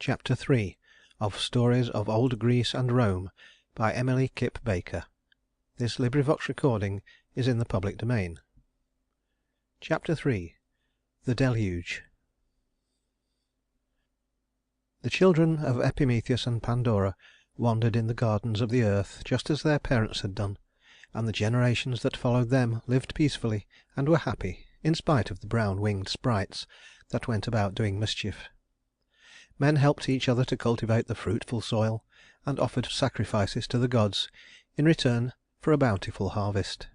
Chapter 3 of Stories of Old Greece and Rome by Emily Kipp Baker. This recording is in the public domain. Chapter 3 The Deluge. The children of Epimetheus and Pandora wandered in the gardens of the earth just as their parents had done, and the generations that followed them lived peacefully and were happy in spite of the brown-winged sprites that went about doing mischief. Men helped each other to cultivate the fruitful soil, and offered sacrifices to the gods in return for a bountiful harvest.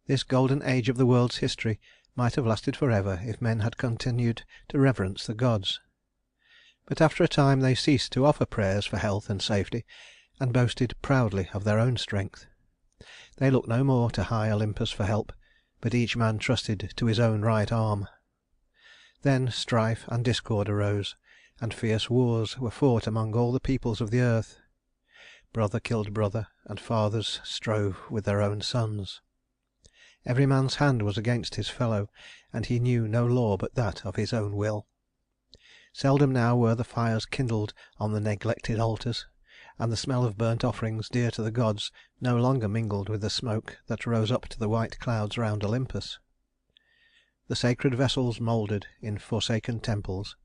This golden age of the world's history might have lasted forever if men had continued to reverence the gods. But after a time they ceased to offer prayers for health and safety, and boasted proudly of their own strength. They looked no more to high Olympus for help, but each man trusted to his own right arm. Then strife and discord arose, and fierce wars were fought among all the peoples of the earth. Brother killed brother, and fathers strove with their own sons. Every man's hand was against his fellow, and he knew no law but that of his own will. Seldom now were the fires kindled on the neglected altars, and the smell of burnt offerings dear to the gods no longer mingled with the smoke that rose up to the white clouds round Olympus. The sacred vessels mouldered in forsaken temples.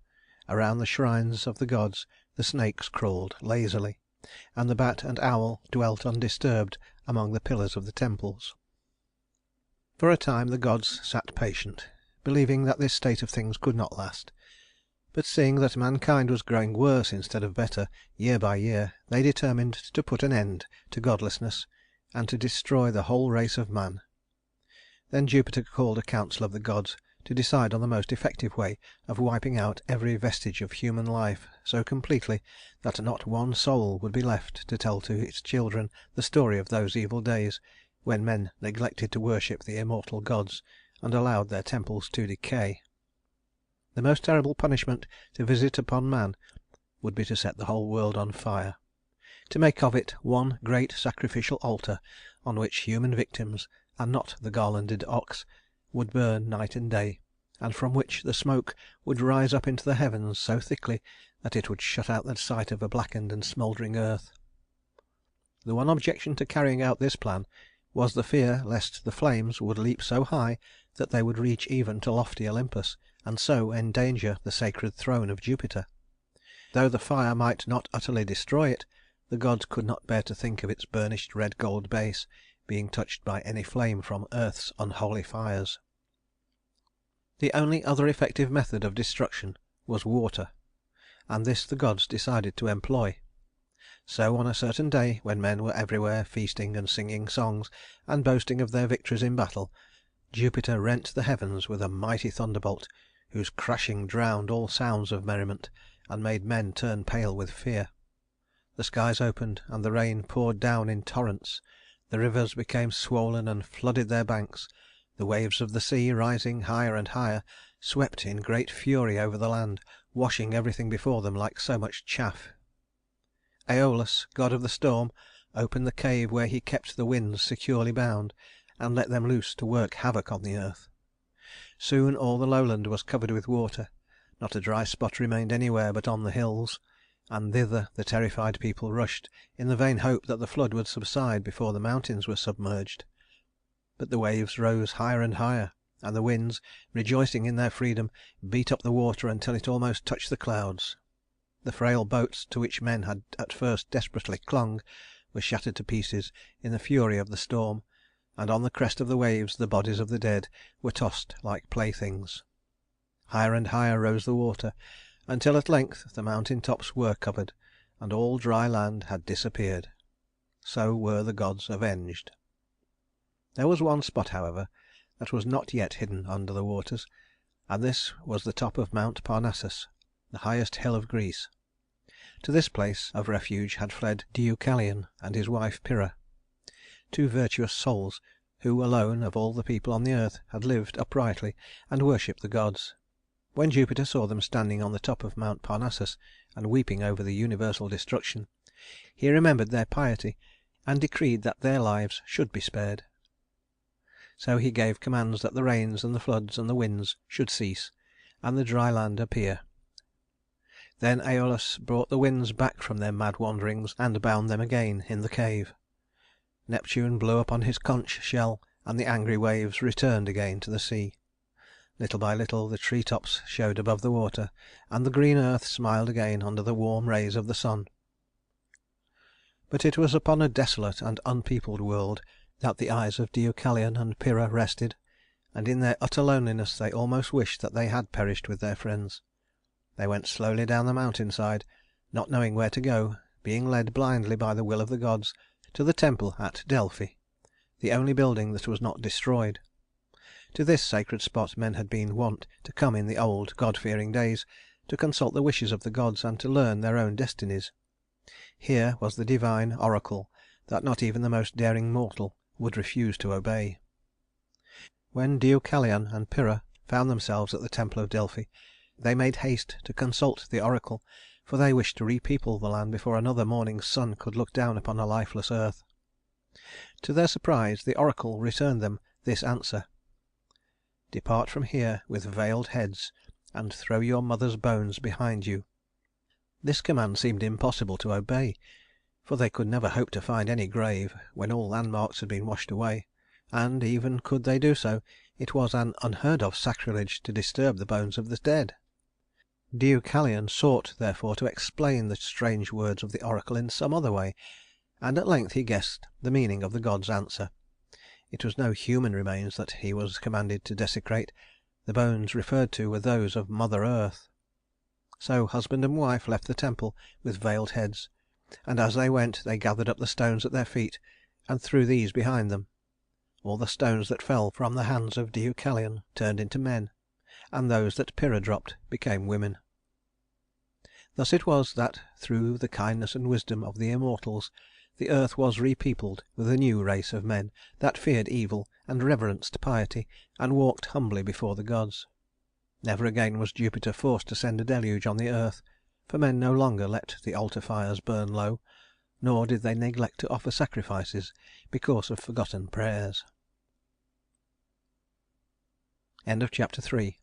Around the shrines of the gods the snakes crawled lazily, and the bat and owl dwelt undisturbed among the pillars of the temples. For a time the gods sat patient, believing that this state of things could not last. But seeing that mankind was growing worse instead of better year by year, they determined to put an end to godlessness and to destroy the whole race of man. Then Jupiter called a council of the gods to decide on the most effective way of wiping out every vestige of human life so completely that not one soul would be left to tell to its children the story of those evil days when men neglected to worship the immortal gods and allowed their temples to decay. The most terrible punishment to visit upon man would be to set the whole world on fire, to make of it one great sacrificial altar on which human victims, and not the garlanded ox, would burn night and day, and from which the smoke would rise up into the heavens so thickly that it would shut out the sight of a blackened and smouldering earth. The one objection to carrying out this plan was the fear lest the flames would leap so high that they would reach even to lofty Olympus, and so endanger the sacred throne of Jupiter. Though the fire might not utterly destroy it, the gods could not bear to think of its burnished red gold base being touched by any flame from earth's unholy fires. The only other effective method of destruction was water, and this the gods decided to employ. So on a certain day, when men were everywhere feasting and singing songs and boasting of their victories in battle, Jupiter rent the heavens with a mighty thunderbolt, whose crashing drowned all sounds of merriment and made men turn pale with fear. The skies opened, and the rain poured down in torrents. The rivers became swollen and flooded their banks. The waves of the sea, rising higher and higher, swept in great fury over the land, washing everything before them like so much chaff. Aeolus, god of the storm, opened the cave where he kept the winds securely bound, and let them loose to work havoc on the earth. Soon all the lowland was covered with water. Not a dry spot remained anywhere but on the hills, and thither the terrified people rushed in the vain hope that the flood would subside before the mountains were submerged. But the waves rose higher and higher, and the winds, rejoicing in their freedom, beat up the water until it almost touched the clouds. The frail boats to which men had at first desperately clung were shattered to pieces in the fury of the storm, and on the crest of the waves the bodies of the dead were tossed like playthings. Higher and higher rose the water, until at length the mountain tops were covered, and all dry land had disappeared. So were the gods avenged. There was one spot, however, that was not yet hidden under the waters, and this was the top of Mount Parnassus, the highest hill of Greece. To this place of refuge had fled Deucalion and his wife Pyrrha, two virtuous souls who alone of all the people on the earth had lived uprightly and worshipped the gods. When Jupiter saw them standing on the top of Mount Parnassus and weeping over the universal destruction, he remembered their piety and decreed that their lives should be spared. So he gave commands that the rains and the floods and the winds should cease, and the dry land appear. Then Aeolus brought the winds back from their mad wanderings and bound them again in the cave. Neptune blew upon his conch shell, and the angry waves returned again to the sea. Little by little the tree tops showed above the water, and the green earth smiled again under the warm rays of the sun. But it was upon a desolate and unpeopled world that the eyes of Deucalion and Pyrrha rested, and in their utter loneliness they almost wished that they had perished with their friends. They went slowly down the mountainside, not knowing where to go, being led blindly by the will of the gods to the temple at Delphi, the only building that was not destroyed. To this sacred spot men had been wont to come in the old god-fearing days, to consult the wishes of the gods and to learn their own destinies. Here was the divine oracle that not even the most daring mortal would refuse to obey. When Deucalion and Pyrrha found themselves at the temple of Delphi, they made haste to consult the oracle, for they wished to repeople the land before another morning's sun could look down upon a lifeless earth. To their surprise the oracle returned them this answer: "Depart from here with veiled heads, and throw your mother's bones behind you." This command seemed impossible to obey, for they could never hope to find any grave when all landmarks had been washed away, and even could they do so, it was an unheard of sacrilege to disturb the bones of the dead. Deucalion sought therefore to explain the strange words of the oracle in some other way, and at length he guessed the meaning of the god's answer. It was no human remains that he was commanded to desecrate; the bones referred to were those of Mother Earth. So husband and wife left the temple with veiled heads, and as they went they gathered up the stones at their feet and threw these behind them. All the stones that fell from the hands of Deucalion turned into men, and those that Pyrrha dropped became women. Thus it was that, through the kindness and wisdom of the immortals, the earth was repeopled with a new race of men that feared evil and reverenced piety and walked humbly before the gods. Never again was Jupiter forced to send a deluge on the earth, for men no longer let the altar fires burn low, nor did they neglect to offer sacrifices because of forgotten prayers. End of chapter 3.